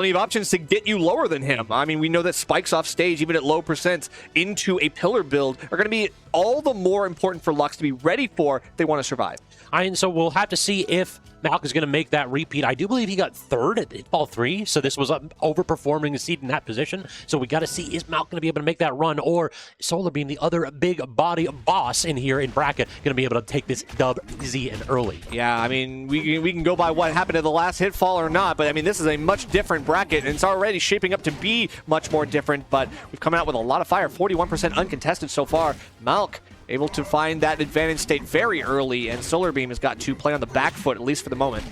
plenty of options to get you lower than him. I mean, we know that spikes off stage, even at low percents, into a pillar build are going to be all the more important for Lux to be ready for if they want to survive. And so we'll have to see if Malk is going to make that repeat. I do believe he got third at Hitfall 3, so this was overperforming the seed in that position. So we got to see, is Malk going to be able to make that run, or SolarBeam, the other big body boss in here in bracket, going to be able to take this dub easy and early? Yeah, I mean, we can go by what happened at the last Hitfall or not, but I mean, this is a much different bracket, and it's already shaping up to be much more different, but we've come out with a lot of fire, 41% uncontested so far. Malk able to find that advantage state very early, and SolarBeam has got to play on the back foot, at least for the moment.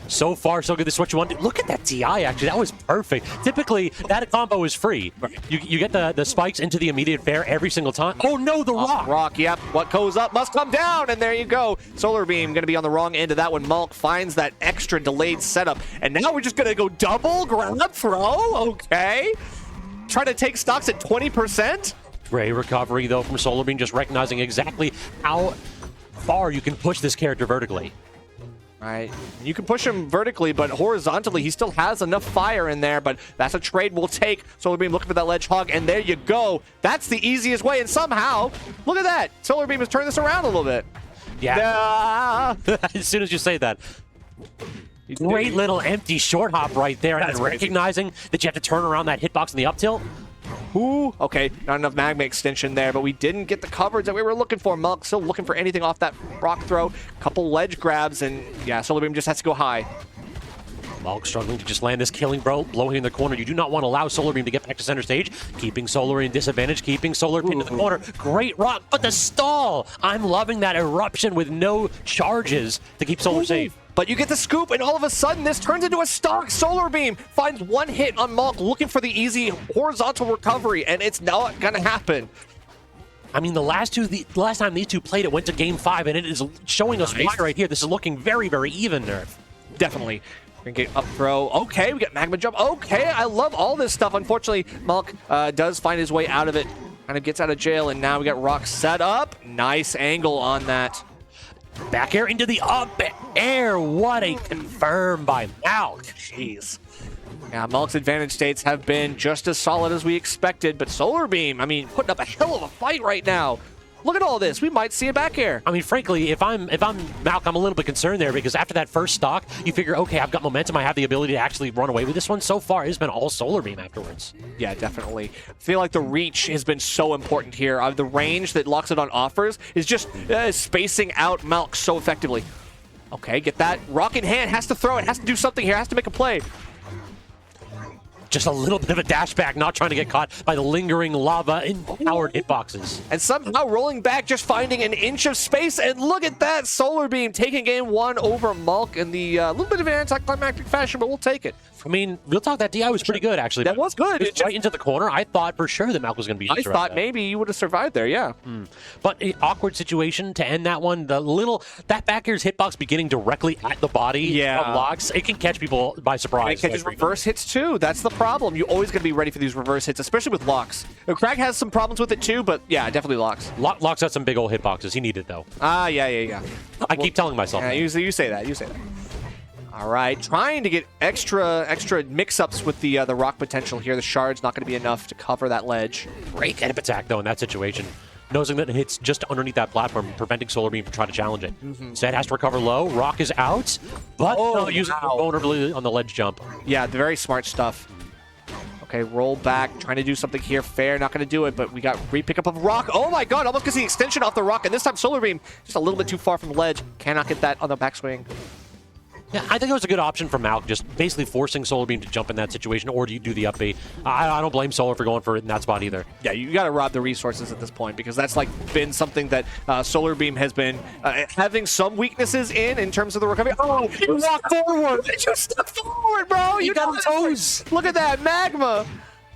So far, so good. This is what you want to do. Look at that DI, actually. That was perfect. Typically, that combo is free. You get the spikes into the immediate fair every single time. Oh, no, the rock. Rock, yep. What goes up must come down, and there you go. SolarBeam going to be on the wrong end of that one. Malk finds that extra delayed setup, and now we're just going to go double grab throw? Okay. Try to take stocks at 20%? Great recovery, though, from SolarBeam, just recognizing exactly how far you can push this character vertically. Right. You can push him vertically, but horizontally, he still has enough fire in there, but that's a trade we'll take. SolarBeam looking for that ledge hog, and there you go. That's the easiest way, and somehow, look at that. SolarBeam has turned this around a little bit. Yeah. As soon as you say that. Great little empty short hop right there, and recognizing that you have to turn around that hitbox in the up tilt. Ooh, okay, not enough magma extension there, but we didn't get the coverage that we were looking for. Malk still looking for anything off that rock throw. Couple ledge grabs, and yeah, SolarBeam just has to go high. Malk struggling to just land this killing blow in the corner. You do not want to allow SolarBeam to get back to center stage. Keeping Solar in disadvantage, keeping Solar pinned to the corner. Great rock, but the stall! I'm loving that eruption with no charges to keep Solar safe. But you get the scoop, and all of a sudden, this turns into a stock. SolarBeam finds one hit on Malk, looking for the easy horizontal recovery, and it's not going to happen. I mean, the last time these two played, it went to Game 5, and it is showing us why right here. This is looking very, very even, Nerf. Definitely. We're going to get up throw. Okay, we got magma jump. Okay, I love all this stuff. Unfortunately, Malk does find his way out of it. Kind of gets out of jail, and now we got rock set up. Nice angle on that. Back air into the up air. What a confirm by Malk. Jeez. Yeah, Malk's advantage states have been just as solid as we expected, but SolarBeam, I mean, putting up a hell of a fight right now. Look at all this. We might see a back air. I mean, frankly, if I'm Malk, I'm a little bit concerned there, because after that first stock, you figure, okay, I've got momentum. I have the ability to actually run away with this one. So far, it's been all SolarBeam afterwards. Yeah, definitely. I feel like the reach has been so important here. The range that Loxodont offers is just spacing out Malk so effectively. Okay, get that. Rock in hand, has to throw it, has to do something here, has to make a play. Just a little bit of a dash back, not trying to get caught by the lingering lava-empowered hitboxes. And somehow rolling back, just finding an inch of space, and look at that! SolarBeam taking game one over Malk in the little bit of an anticlimactic fashion, but we'll take it. I mean, real talk, that DI was pretty good, actually. That was good. Just right into the corner. I thought for sure that Malk was going to be. I thought maybe you would have survived there, yeah. But an awkward situation to end that one. That back air's hitbox beginning directly at the body of Lox. It can catch people by surprise. And it catches reverse hits too. That's the problem. You always got to be ready for these reverse hits, especially with Lox. Kragg has some problems with it too, but yeah, definitely Lox. Lox got some big old hitboxes. He needed though. Yeah. I keep telling myself. Yeah, you say that. You say that. All right, trying to get extra mix-ups with the rock potential here. The shard's not going to be enough to cover that ledge. Great get-up attack, though, in that situation. Knowing that it hits just underneath that platform, preventing SolarBeam from trying to challenge it. Zed has to recover low. Rock is out, but using vulnerability on the ledge jump. Yeah, the very smart stuff. Okay, roll back, trying to do something here. Fair, not going to do it, but we got re-pickup of rock. Oh my god, almost gets the extension off the rock, and this time SolarBeam just a little bit too far from the ledge. Cannot get that on the backswing. Yeah, I think it was a good option from Malk, just basically forcing SolarBeam to jump in that situation, or do you do the up B? I don't blame Solar for going for it in that spot either. Yeah, you got to rob the resources at this point, because that's like been something that SolarBeam has been having some weaknesses in terms of the recovery. Oh, you walk forward! You step forward, bro! You got toes! Look at that, magma!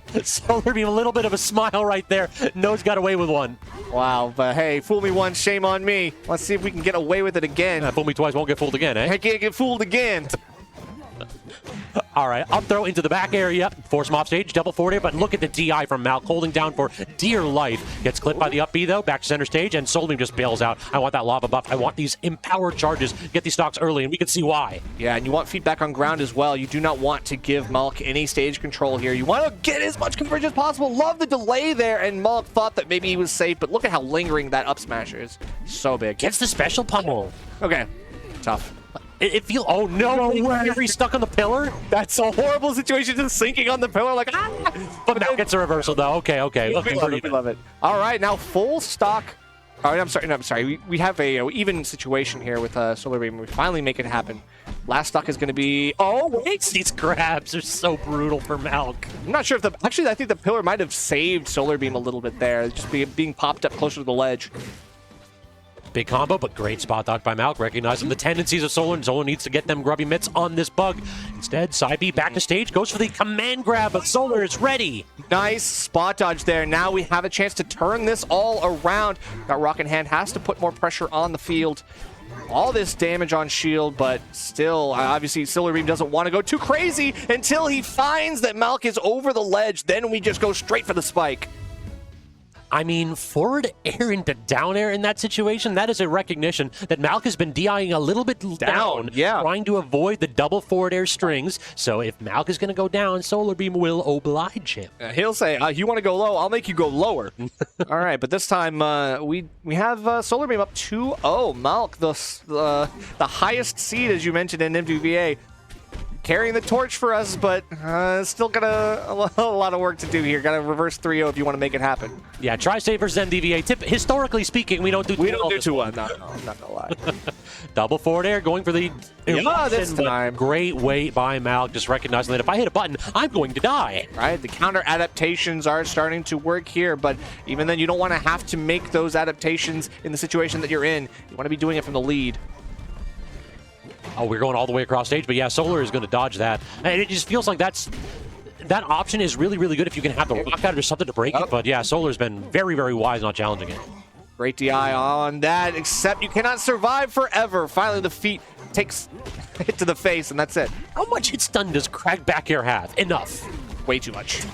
SolarBeam, a little bit of a smile right there. Nose got away with one. Wow, but hey, fool me once, shame on me. Let's see if we can get away with it again. Fool me twice, won't get fooled again, eh? I can't get fooled again. All right, up throw into the back area. Yep, force him off stage, double forward air, but look at the DI from Malk holding down for dear life. Gets clipped by the up B though, back to center stage, and SolarBeam just bails out. I want that lava buff. I want these empowered charges. Get these stocks early, and we can see why. Yeah, and you want feedback on ground as well. You do not want to give Malk any stage control here. You want to get as much coverage as possible. Love the delay there, and Malk thought that maybe he was safe, but look at how lingering that up smash is. So big. Gets the special pummel. Okay, tough. It feels. Oh no! He's stuck on the pillar. That's a horrible situation, just sinking on the pillar like ah! But now gets a reversal though. Okay. We love it. All right, now full stock. All right, I'm sorry. We have a even situation here with SolarBeam. We finally make it happen. Last stock is going to be. Oh wait, these grabs are so brutal for Malk. I'm not sure if I think the pillar might have saved SolarBeam a little bit there, just being popped up closer to the ledge. Big combo, but great spot dodge by Malk, recognizing the tendencies of Solar, and Solar needs to get them grubby mitts on this bug. Instead, side B back to stage, goes for the command grab, but Solar is ready. Nice spot dodge there. Now we have a chance to turn this all around. Got Rock in hand, has to put more pressure on the field. All this damage on shield, but still, obviously, SolarBeam doesn't want to go too crazy until he finds that Malk is over the ledge. Then we just go straight for the spike. I mean, forward air into down air in that situation, that is a recognition that Malk has been DIing a little bit down, yeah, trying to avoid the double forward air strings. So if Malk is going to go down, SolarBeam will oblige him. He'll say, you want to go low? I'll make you go lower. All right, but this time we have SolarBeam up 2-0. Malk, the highest seed, as you mentioned, in MVVA, carrying the torch for us, but still got a lot of work to do here. Got to reverse 3-0 if you want to make it happen. Yeah, Tri-State versus MVVA. Historically speaking, we don't do 2-1. We don't do 2-1. No, I'm not going to lie. Double forward air, going for the this time. Great weight by Malk, just recognizing that if I hit a button, I'm going to die. Right, the counter adaptations are starting to work here, but even then, you don't want to have to make those adaptations in the situation that you're in. You want to be doing it from the lead. Oh, we're going all the way across stage, but yeah, Solar is going to dodge that. And it just feels like that option is really, really good if you can have the rock out or something to break it. But yeah, Solar's been very, very wise not challenging it. Great DI on that, except you cannot survive forever. Finally, the feet takes a hit to the face, and that's it. How much hit stun does Kragg back air have? Enough. Way too much.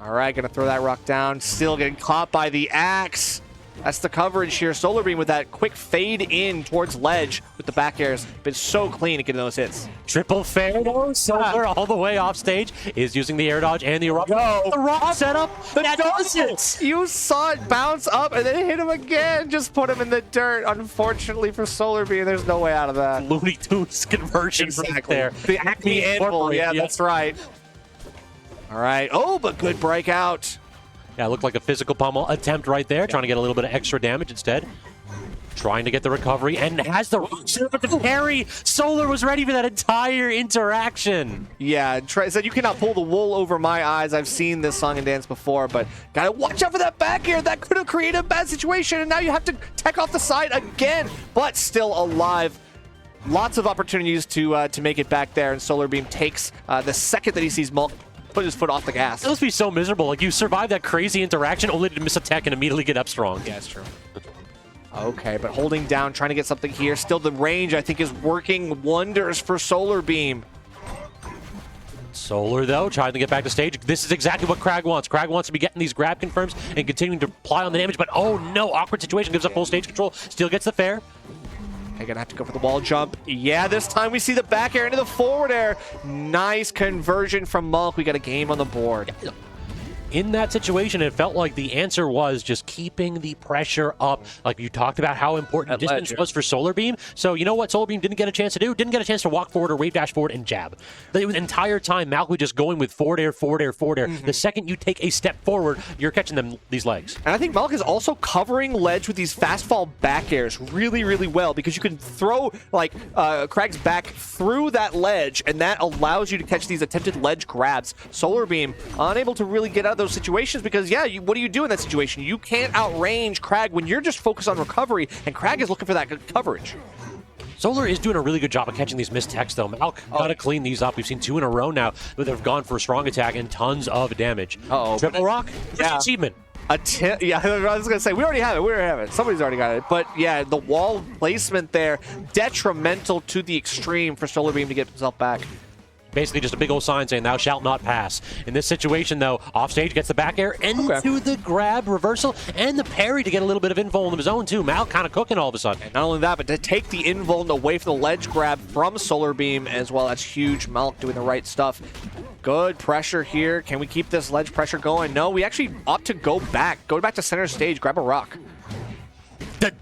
All right, gonna throw that rock down. Still getting caught by the axe. That's the coverage here. SolarBeam with that quick fade in towards ledge with the back airs. Been so clean at getting those hits. Triple fair though. Solar all the way off stage is using the air dodge and the rock. The rock setup. That does it. You saw it bounce up and then hit him again. Just put him in the dirt. Unfortunately for SolarBeam, there's no way out of that. Looney Tunes conversion right there. The Acme Anvil. Yeah, that's right. All right. Oh, but good breakout. Yeah, it looked like a physical pummel attempt right there, trying to get a little bit of extra damage instead. Trying to get the recovery, and has the parry. Solar was ready for that entire interaction. Yeah, Trey said, you cannot pull the wool over my eyes. I've seen this song and dance before, but gotta watch out for that back air. That could have created a bad situation, and now you have to tech off the side again, but still alive. Lots of opportunities to make it back there, and SolarBeam takes the second that he sees Malk put his foot off the gas. It must be so miserable. Like, you survive that crazy interaction only to miss a tech and immediately get up strong. Yeah, it's true. Okay, but holding down, trying to get something here. Still the range, I think, is working wonders for SolarBeam. Solar, though, trying to get back to stage. This is exactly what Kragg wants. Kragg wants to be getting these grab confirms and continuing to apply on the damage, but oh no, awkward situation, gives up full stage control. Still gets the fair. They're gonna have to go for the wall jump. Yeah, this time we see the back air into the forward air. Nice conversion from Malk. We got a game on the board. In that situation, it felt like the answer was just keeping the pressure up. Like you talked about how important distance was for SolarBeam. So you know what SolarBeam didn't get a chance to do? Didn't get a chance to walk forward or wave dash forward and jab. The entire time, Malk was just going with forward air, forward air, forward air. The second you take a step forward, you're catching these legs. And I think Malk is also covering ledge with these fast fall back airs really, really well, because you can throw like Kragg's back through that ledge, and that allows you to catch these attempted ledge grabs. SolarBeam unable to really get out of those situations because, yeah, what do you do in that situation? You can't outrange Kragg when you're just focused on recovery, and Kragg is looking for that good coverage. Solar is doing a really good job of catching these missed techs, though. Malk got to clean these up. We've seen 2 in a row now that have gone for a strong attack and tons of damage. Triple rock? Yeah. Achievement. Yeah, I was going to say, we already have it. Somebody's already got it. But yeah, the wall placement there, detrimental to the extreme for SolarBeam to get himself back. Basically just a big old sign saying thou shalt not pass. In this situation, though, offstage gets the back air into the grab reversal and the parry to get a little bit of invuln of his own, too. Malk kind of cooking all of a sudden. And not only that, but to take the invuln away from the ledge grab from SolarBeam as well. That's huge. Malk doing the right stuff. Good pressure here. Can we keep this ledge pressure going? No, we actually opt to go back. Go back to center stage, grab a rock. The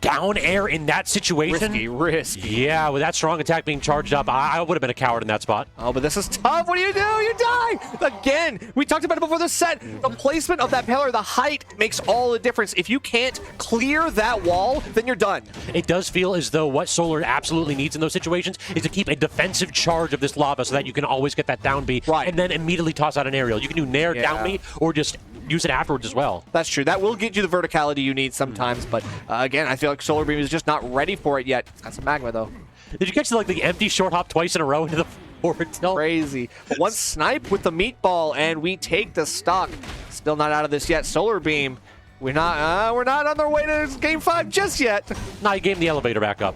down air in that situation? Risky. Yeah, with that strong attack being charged up, I would have been a coward in that spot. Oh, but this is tough. What do? You die! Again, we talked about it before the set. The placement of that pillar, the height, makes all the difference. If you can't clear that wall, then you're done. It does feel as though what Solar absolutely needs in those situations is to keep a defensive charge of this lava so that you can always get that down B and then immediately toss out an aerial. You can do nair down B or just use it afterwards as well. That's true. That will get you the verticality you need sometimes, but again, I feel like SolarBeam is just not ready for it yet. It's got some magma, though. Did you catch the empty short hop twice in a row into the forward tilt? Crazy. But one snipe with the meatball, and we take the stock. Still not out of this yet. SolarBeam, we're not on our way to Game 5 just yet. Now you game the elevator back up.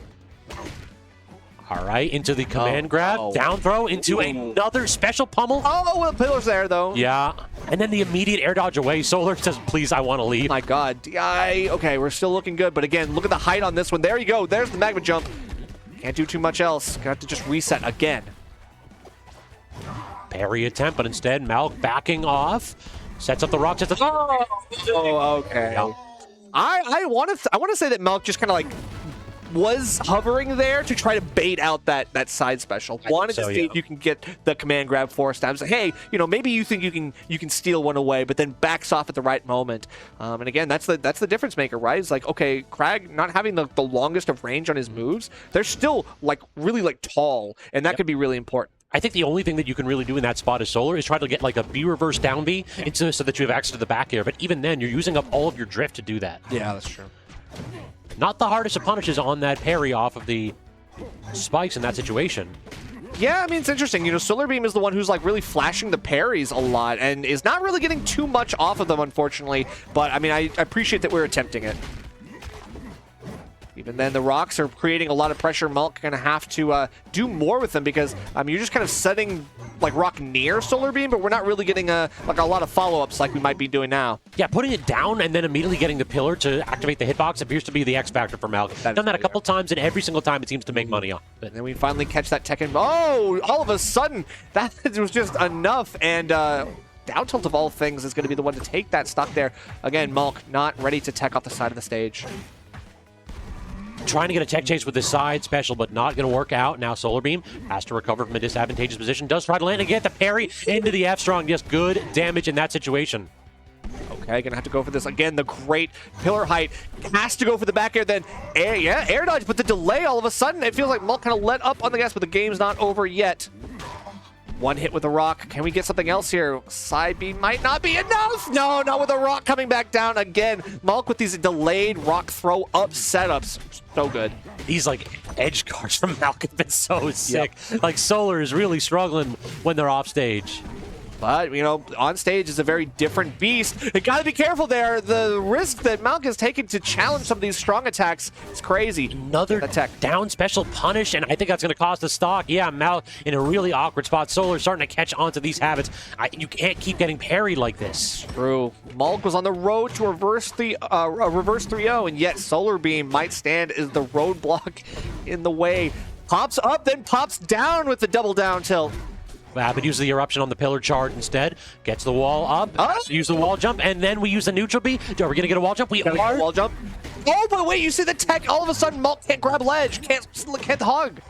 All right, into the command grab, down throw, into another special pummel. Oh, well, the pillar's there, though. Yeah, and then the immediate air dodge away. Solar says, please, I want to leave. My God. Okay, we're still looking good, but again, look at the height on this one. There you go. There's the magma jump. Can't do too much else. Gonna have to just reset again. Parry attempt, but instead, Malk backing off. Sets up the rock. Oh, okay. Yeah. I want to say that Malk just kind of like was hovering there to try to bait out that side special. Wanted to see if you can get the command grab force times. Like, hey, maybe you think you can steal one away, but then backs off at the right moment. And again, that's the difference maker, right? It's like, okay, Kragg not having the longest of range on his moves, they're still really tall, and that could be really important. I think the only thing that you can really do in that spot as Solar is try to get like a B reverse down B so that you have access to the back air. But even then, you're using up all of your drift to do that. Yeah, that's true. Not the hardest of punishes on that parry off of the spikes in that situation. Yeah, I mean, it's interesting. SolarBeam is the one who's really flashing the parries a lot and is not really getting too much off of them, unfortunately. But, I mean, I appreciate that we're attempting it. Even then, the rocks are creating a lot of pressure. Malk going to have to do more with them because you're just kind of setting rock near SolarBeam, but we're not really getting a lot of follow-ups like we might be doing now. Yeah, putting it down and then immediately getting the pillar to activate the hitbox appears to be the X factor for Malk. Done that a couple times, and every single time it seems to make money off it. And then we finally catch that Tekken. Oh, all of a sudden, that was just enough, and down tilt of all things is going to be the one to take that stock there. Again, Malk not ready to tech off the side of the stage. Trying to get a tech chase with the side special, but not going to work out. Now SolarBeam has to recover from a disadvantageous position. Does try to land and get the parry into the F-Strong. Just good damage in that situation. Okay, gonna have to go for this. Again, the great pillar height. Has to go for the back air, then air dodge, but the delay all of a sudden, it feels like Malk kind of let up on the gas, but the game's not over yet. One hit with a rock. Can we get something else here? Side B might not be enough. No, not with a rock coming back down again. Malk with these delayed rock throw up setups. So good. These edge guards from Malk have been so sick. Solar is really struggling when they're off stage. But, on stage is a very different beast. You gotta be careful there. The risk that Malk has taken to challenge some of these strong attacks is crazy. Another attack down special punish, and I think that's going to cost the stock. Yeah, Malk in a really awkward spot. Solar starting to catch onto these habits. You can't keep getting parried like this. True. Malk was on the road to reverse 3-0, and yet SolarBeam might stand as the roadblock in the way. Pops up, then pops down with the double down tilt. But use the eruption on the pillar charge instead. Gets the wall up. Use the wall jump, and then we use the neutral B. Are we going to get a wall jump? We are. Wall jump. Oh, but wait, you see the tech. All of a sudden, Malk can't grab ledge. Can't hug.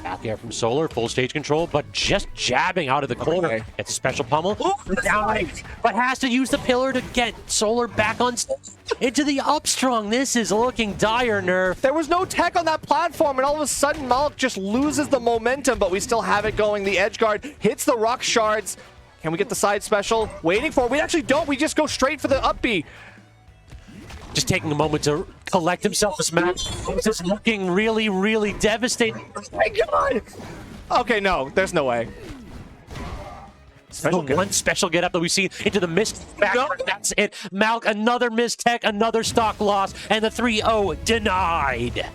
Back air from Solar. Full stage control, but just jabbing out of the corner. Okay. It's a special pummel. Down, but has to use the pillar to get Solar back on stage. Into the upstrong. This is looking dire, Nerf. There was no tech on that platform, and all of a sudden, Malk just loses the momentum, but we still have it going. The edge guard hits the rock shards. Can we get the side special? Waiting for it. We actually don't. We just go straight for the up B. Just taking a moment to collect himself this match. This is looking really, really devastating. Oh my God. Okay, no. There's no way. One special get up that we've seen into the missed backwards. That's it. Malk, another missed tech, another stock loss, and the 3-0 denied.